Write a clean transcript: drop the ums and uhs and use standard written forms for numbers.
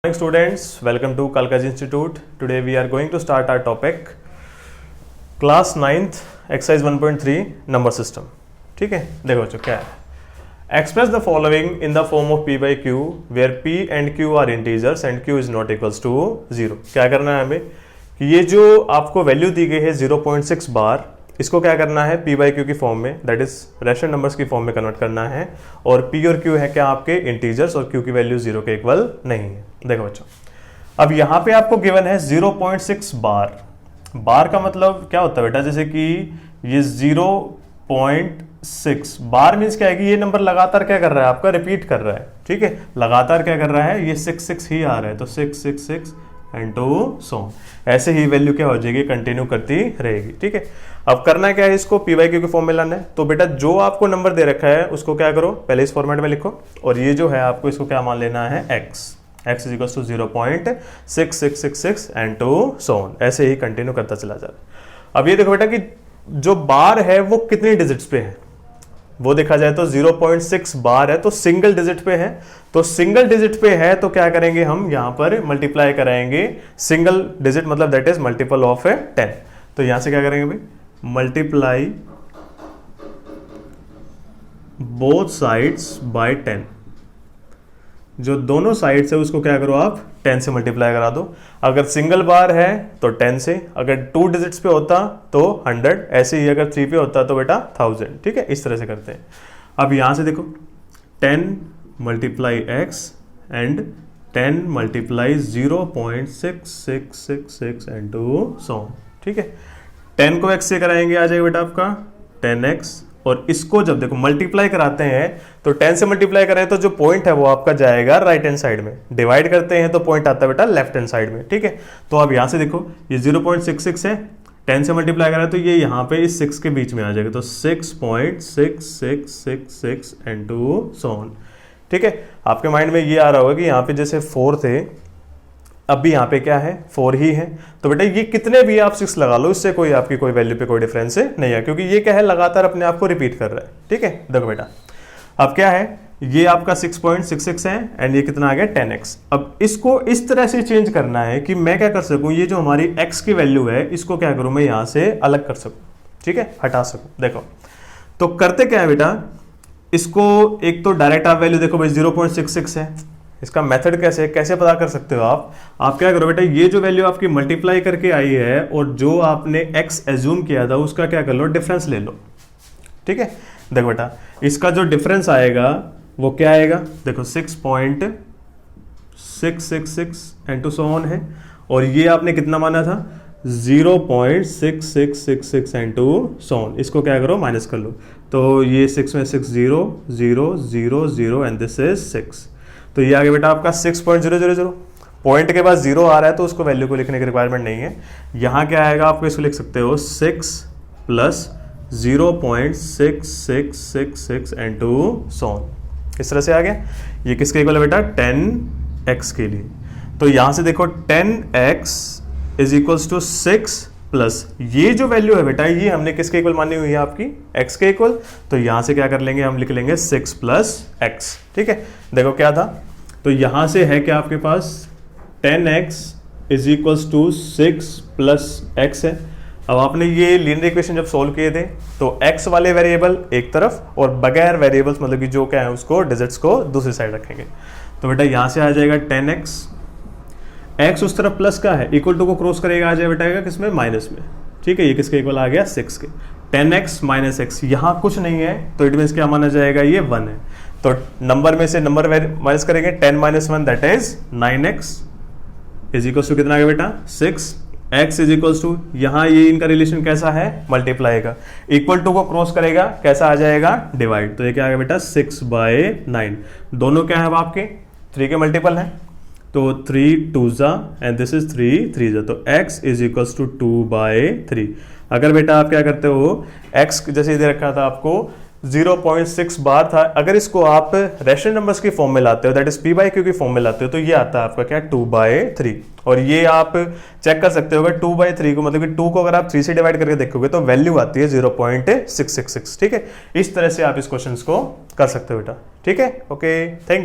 Morning students, welcome to Kalkaj Institute. Today we are going to start our topic class 9th exercise 1.3 number system. ठीक है, देखो बच्चों क्या है. Express the following in the form of p by q where p and q are integers and q is not equals to 0. क्या करना है हमें कि ये जो आपको वैल्यू दी गई है 0.6 बार, इसको क्या करना है p बाई क्यू की फॉर्म में, दैट इज रेशनल नंबर्स की फॉर्म में कन्वर्ट करना है. और p और q है क्या आपके इंटीजर्स और q की वैल्यू 0 के इक्वल नहीं है. देखो बच्चों, अब यहाँ पे आपको गिवन है 0.6 बार. बार का मतलब क्या होता है बेटा, जैसे कि ये 0.6 बार मीन्स क्या है कि ये नंबर लगातार क्या कर रहा है, आपका रिपीट कर रहा है. ठीक है, लगातार क्या कर रहा है, ये 6 ही आ रहा है, तो 6 एंड टू सो ऐसे ही वैल्यू क्या हो जाएगी, कंटिन्यू करती रहेगी. ठीक है, अब करना क्या है, इसको पी वाई क्यू के फॉर्म में लाना है. तो बेटा जो आपको नंबर दे रखा है उसको क्या करो, पहले इस फॉर्मेट में लिखो, और ये जो है आपको इसको क्या मान लेना है, x is equals to 0.6666 and to so on, ऐसे ही कंटिन्यू करता चला जा रहा है. अब ये देखो बेटा कि जो बार है वो कितनी डिजिट्स पे है, वो देखा जाए तो 0.6 बार है तो सिंगल डिजिट पे है. तो सिंगल डिजिट पे है तो क्या करेंगे, हम यहां पर मल्टीप्लाई कराएंगे. सिंगल डिजिट मतलब दैट इज मल्टीपल ऑफ 10. तो यहां से क्या करेंगे भाई, मल्टीप्लाई बोथ साइड्स बाय 10. जो दोनों साइड्स है उसको क्या करो आप 10 से मल्टीप्लाई करा दो. अगर सिंगल बार है तो 10 से, अगर 2 डिजिट्स पे होता तो 100, ऐसे ही अगर 3 पे होता तो बेटा 1000. ठीक है, इस तरह से करते हैं. अब यहां से देखो 10 multiply x and 10 multiply 0.6666 and to so on. ठीक है, 10 को x से कराएंगे, आ जाएगा बेटा आपका 10x. और इसको जब देखो मल्टीप्लाई कराते हैं तो 10 से मल्टीप्लाई करें तो जो पॉइंट है वो आपका जाएगा राइट हैंड साइड में. डिवाइड करते हैं तो पॉइंट आता है बेटा लेफ्ट हैंड साइड में. ठीक है, तो अब यहां से देखो ये 0.66 है, 10 से मल्टीप्लाई करें तो ये यहाँ पे इस 6 के बीच में आ जाएगा, तो 6.6666 एंड टू सो ऑन. ठीक है, आपके माइंड में ये आ रहा होगा कि यहाँ पे जैसे 4 थे, अब भी यहाँ पे क्या है 4 ही है. तो बेटा ये कितने भी आप 6 लगा लो, इससे कोई आपकी कोई वैल्यू पे कोई डिफरेंस नहीं है, क्योंकि ये क्या है लगातार अपने आप को रिपीट कर रहा है. ठीक है, देखो बेटा अब क्या है, ये आपका 6.66 है एंड ये कितना आ गया 10x. अब इसको इस तरह से चेंज करना है कि मैं क्या कर सकूं, ये जो हमारी x की वैल्यू है इसको क्या करूं, मैं यहां से अलग कर सकूं. ठीक है, हटा सकूं. देखो तो करते क्या है बेटा, इसको एक तो डायरेक्ट आप वैल्यू देखो भाई 0.66 है, इसका मेथड कैसे पता कर सकते हो आप क्या करो बेटा, ये जो वैल्यू आपकी मल्टीप्लाई करके आई है और जो आपने x एज्यूम किया था उसका क्या कर लो, डिफरेंस ले लो. ठीक है, देखो बेटा इसका जो डिफरेंस आएगा वो क्या आएगा, देखो 6.666 एंड टू सो ऑन है, और ये आपने कितना माना था 0.6666 एंड टू सो ऑन. इसको क्या करो माइनस कर लो, तो ये 6 में 6 0 0 0 0 एंड दिस इज 6. तो ये आ गया बेटा आपका 6.000. पॉइंट के बाद 0 आ रहा है तो उसको वैल्यू को लिखने की रिक्वायरमेंट नहीं है. यहाँ क्या आएगा, आपको इसको लिख सकते हो 6 plus 0.6666 and to so on. इस तरह से आ गया. ये किसके इक्वल है बेटा, 10x के लिए. तो यहाँ से देखो 10x is equals to 6 plus ये जो वैल्यू है बेटा ये हमने किसके इक्वल मानी हुई है, आपकी x के इक्वल. तो यहां से क्या कर लेंगे, हम लिख लेंगे 6 प्लस x. ठीक है, देखो क्या था, तो यहां से है क्या आपके पास 10x is equals to 6 plus x है. अब आपने ये लीनियर इक्वेशन जब सोल्व किए थे तो x वाले वेरिएबल एक तरफ और बगैर वेरिएबल्स मतलब कि जो क्या है उसको डिजिट्स को दूसरी साइड रखेंगे. तो बेटा यहां से आ जाएगा 10x, x उस तरफ प्लस का है, इक्वल टू को क्रॉस करेगा, आ जाएगा बेटा किसमें, माइनस में. ठीक है, ये किसके इक्वल आ गया 6 के. 10x माइनस x, यहाँ कुछ नहीं है तो इट मीन्स क्या माना जाएगा, ये 1 है. तो नंबर में से नंबर माइनस करेंगे, 10 minus 1 that is 9x is equal to कितना आ गया बेटा 6. x इज इक्वल टू, यहाँ ये इनका रिलेशन कैसा है, मल्टीप्लाई का, इक्वल टू को क्रॉस करेगा कैसा आ जाएगा, डिवाइड. तो ये क्या आ गया बेटा 6/9. दोनों क्या है अब आपके 3 के मल्टीपल है, तो 3 2 एंड दिस इज 3 3 तो x इज इक्वल्स टू 2/3. अगर बेटा आप क्या करते हो, x जैसे दे रखा था आपको 0.6 बार था, अगर इसको आप रेशनल नंबर्स की फॉर्म में लाते हो that is p by Q की फॉर्म में लाते हो तो ये आता है आपका क्या 2/3. और ये आप चेक कर सकते हो 2/3 को मतलब कि 2 को अगर आप 3 से डिवाइड करके देखोगे तो वैल्यू आती है 0.666. ठीक है, इस तरह से आप इस क्वेश्चन को कर सकते हो बेटा. ठीक है, ओके, थैंक यू.